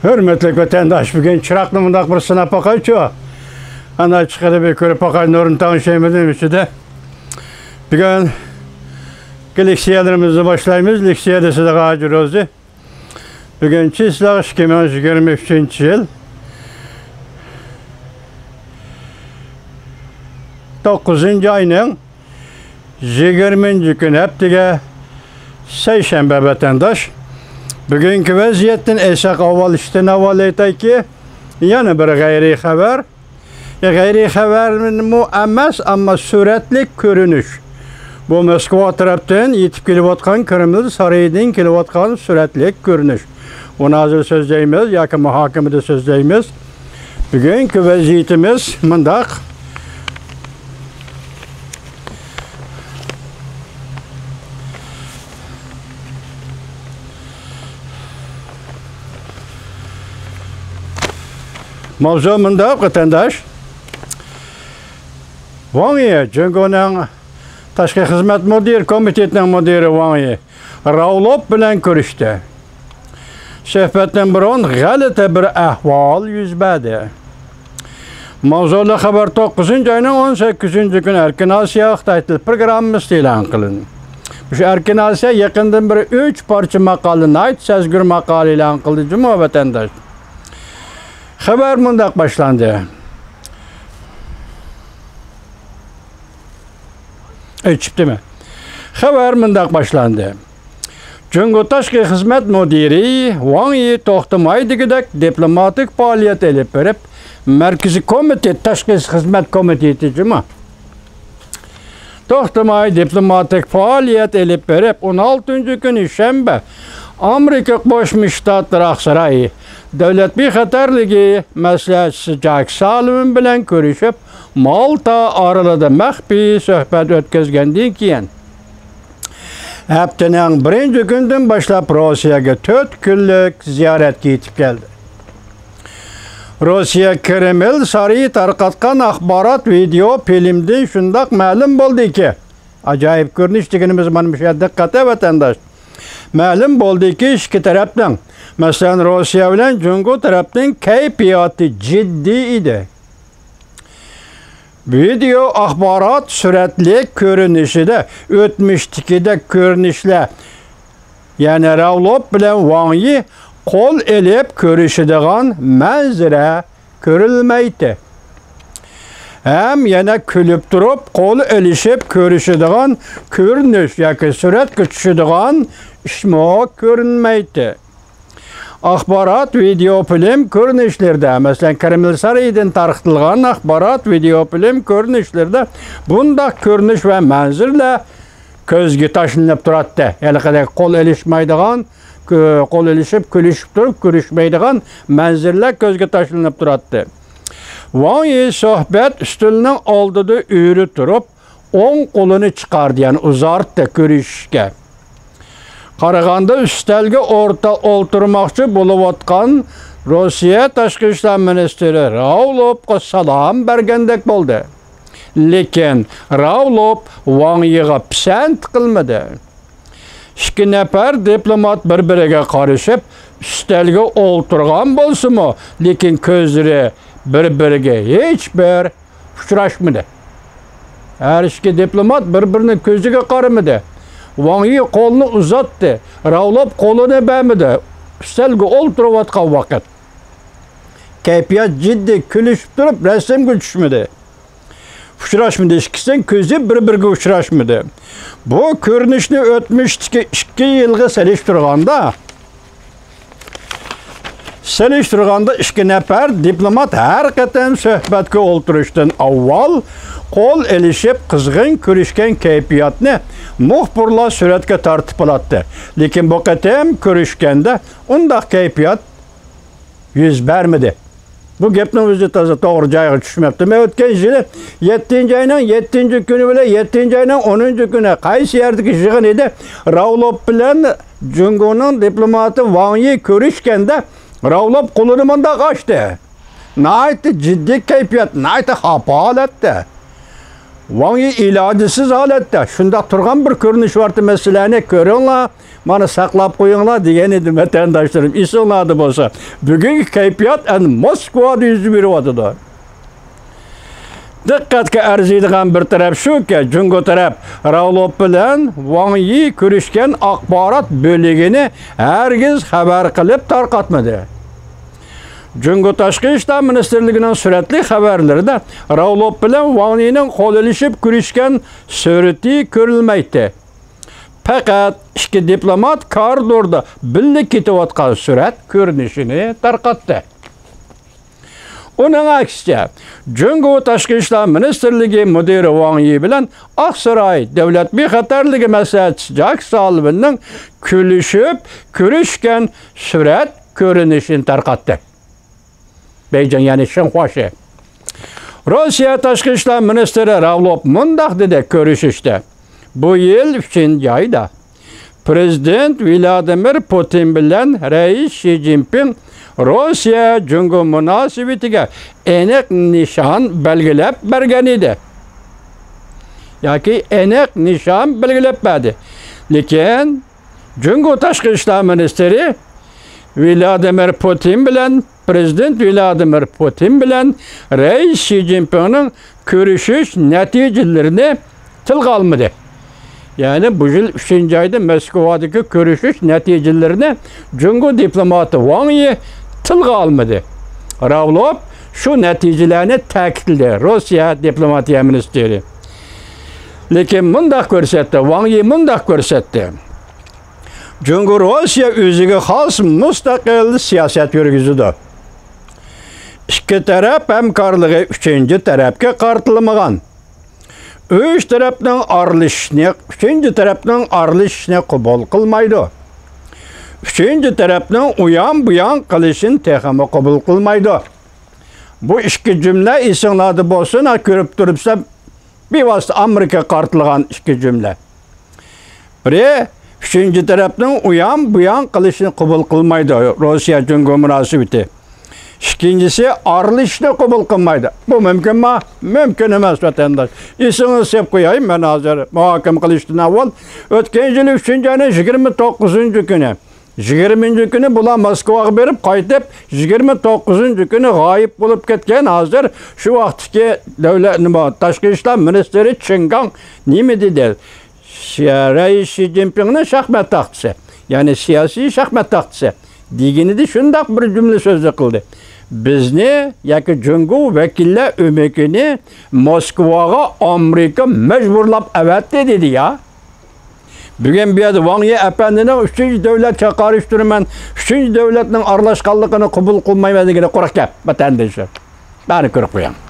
Hürmetli vatandaş, bugün çıraklı mındak bir sınıf bakay çoğu. Ana çıkarı bir körü bakay nurun tağın şeyimizin içinde. Bugün leksiyalarımızı başlayımız. Leksiyada size ağacı rozdu. Bugün çizlağış 2023 yıl. 9. ayının 20. gün heptige Seyşembe vatandaş. Bugünkü vaziyetin esak avval işten avval etay ki yana bir gayri haber. Gayri haber muammas ama suretlik görünüş. Bu Moskva taraftan yetip kilovatkan Kırımlı Sarayı'dan kilovatkan suretlik görünüş. Onu hazır sözleyimiz, yakın muhakemede sözleyimiz. Bugünkü vaziyetimiz mındak. Mavzu mındak vatandaş. Vangiye, Cungo'nun Taşkı Hizmet Müdür Komitetinin müdürü Vangiye Raulov bilen görüştü. Söhbetten biron g'alati bir ahval yuz berdi. Mavzuli xabar 9. ayının 18. gün Erkin Asiya Xitoy programmamiz e'lon qilindi. Şu Erkin Asiya yaqindan bir 3 parcha maqolani aytdi, sezgir maqola e'lon qildi juma vatandaş. Xabar mundaq boshlandi. Çıktı Xabar mundaq boshlandi. Jungo Tashqi Xizmat Müdiri Wang Yi to'xtamaydigidek diplomatik faoliyat elib berib, Markaziy Komitet Tashqi Xizmat Komiteti juma to'xtamay diplomatik faoliyat elib berib, 16. gün shanba Amerika Qo'shma Shtatlar Aqsaray Davlat bexatarligi maslahatchisi Jack Sullivan bilan ko'rishib, Malta oralida maxfiy suhbat o'tkazgandan keyin haftaning 1. gündən başlab Rossiyaga 4 kunlik ziyoratga yetib keldi. Rossiya Kreml sarayı tarqatgan axborot video filmdan shundoq ma'lum bo'ldiki, ajoyib ko'rinishligimiz mana bu yerda diqqat vatandosh. Ma'lum bo'ldiki, ikki tarafdan, masalan Rossiya bilan Jungo tarafning kayfiyati jiddiy edi. Video axborot suratlik ko'rinishida o'tmishdikidek ko'rinishlar, ya'ni Raulov bilan Wang Yi qo'l elib ko'rishadigan manzara ko'rilmaydi. Hem yana kulib turib qo'l elishib ko'rishadigan ko'rinish yoki suratga tushadigan ishmo ko'rinmaydi. Axborot video film ko'rinishlarda, masalan Kreml sarayidan tarqatilgan axborot video film ko'rinishlarda bundaq ko'rinish va manzarlar ko'zga tashlanib turadi. Ya'ni qo'l elishmaydigan, qo'l elishib kulishib turib ko'rishmaydigan manzarlar ko'zga tashlanib turadi. Wang Yi suhbat ustulining oldida o'yri turib, o'ng qo'lini chiqardi, ya'ni uzartdi ko'rishga. Qaraganda ustalga o'ltirmoqchi bo'layotgan Rossiya Tashqi ishlar ministri Raulovga salom bergandek bo'ldi. Lekin Raulov Wang Yiga pisand qilmadi. Ikki nafar diplomat bir-biriga qarashib, ustalga o'ltirgan bo'lsa-mu, lekin ko'zlari bir-biriga hech bir uchrashmadi. Har ikki diplomat bir-birini ko'ziga qaramadi. Wang Yi qo'lini uzatdi. Raulov qo'lini bermadi. Ustalga o'ltirayotgan vaqt. Kayfiyat jiddiy kulishib turib, rasmga tushmadi. Uchrashmadi, ikkisining ko'zi bir-biriga uchrashmadi. Bu ko'rinishni o'tmishdagi 2 yilga selishtirganda ikki nafar diplomat har qatam suhbatga o'ltirishdan avval qo'l elishib qizg'in ko'rishgan kayfiyatni muxbirlar suratga tortib oladi. Lekin bu qatam ko'rishganda undaq kayfiyat yuz bermadi. Bu gapni o'zi to'g'ri joyiga tushmabdi. Men o'tgan yili 7. ayning 7. kuni bilan 7. ayning 10. kuni qaysi yerdagi yig'in edi? Raulov bilan Jungoning diplomati Wang Yi ko'rishganda Raulov qo'lini mundaq ochdi. Nayt jiddiy kayfiyat, nayt xafa holatda. Wang Yi ilacısız halatda. Şunda turgan bir görünüş vardı meseleni görüyorlar. Bana saklap koyunlar diyen edim vatandaşlarım. İsonladı bolsa. Bugünkü keyfiyat en Moskva'da yüzü biri vatıda. Dikkatga arziydigan bir taraf şu ki, Jungo taraf Ravlov bilen Wang Yi görüşken akbarat bölігini herkes haber kılıp tarqatmadı. Jungo Tashqi ishlar ministerligining suratli xabarlarida Ravlov bilan Wang Yining qo'l ilishib görüşken surati ko'rilmaydi. Faqat ikki diplomat koridorda birga ketayotgan surat ko'rinishini tarqatdi. Onun aksice, Jungo Tashqi ishlar ministerligi müdiri Wang Yi bilan Aqsaray davlat bexatarligi maslahatchisi Jack Sullivanning kulishib ko'rishgan surat ko'rinishini tarqatdi. Beycan yani Şenhuaşi. Rusya Tashqi ishlar ministri Ravlov mundaq dedi görüşüşte. Bu yıl 3. ayda Prezident Vladimir Putin bilan Reis Xi Jinping Rusya Jungo munosabatiga aniq nishon belgilab bergan edi. Yoki aniq nishon belgilab berdi. Lekin Jungo Tashqi ishlar ministri Vladimir Putin bilan Prezident Vladimir Putin bilan Reis Xi Jinping'ning görüşüş neticelerini tilga almadı. Yani bu yıl 3. ayda Moskova'daki görüşüş neticelerini Jungo diplomatı Wang Yi tilga almadı. Ravlov şu neticelerini ta'kidledi. Rusya diplomatiya ministeri. Lekin mundaq ko'rsatdi, Wang Yi mundaq ko'rsatdi. Jungo Rusya o'ziga xos mustaqil siyosat yurgizdi. İki taraf hamkorligi 3. tarafga qartilmagan. 3 tarafning aralashishini, 3. tarafning aralashishini qabul qilmaydi. 3. tarafning uyan buyan qilishini texmi qabul qilmaydi. Bu ikki jumla esinglarda bo'lsin, ko'rib turibsa, bevosita Amerika qartilgan ikki jumla. Biri 3. tarafning uyan buyan qilishini qabul qilmaydi Rusya Jungo munosabati. İkincisi aralashishni qabul qilmaydi. Bu mümkün mi? Mümkün emas vatandaş. Esingizga sep qo'yayım men hozir muhokama qilishdan avval o'tgan yil 3. ayning 29 kuni 20 kuni bular Moskvaga berib qaytib 29 kuni g'oyib bo'lib ketgan. Hozir shu vaqtdagi davlat tashqi ishlar ministri Chingang nima dedi? Reis Xi Jinpingning shaxmat taxtisi, ya'ni siyosiy shaxmat taxtisi deganida shundoq bir jumla so'z qildi. Bizni yoki Jungo vakillar o'mikini Moskvaga Amerika majburlab avatdi dedi ya. Bugun bu yerda Wang Yi apandining 3. davlatga qarshi turaman, 3. davlatning aralashganligini qabul qilmayman degan qo'rq gap vatandoshlar. Bani ko'rib qo'ying.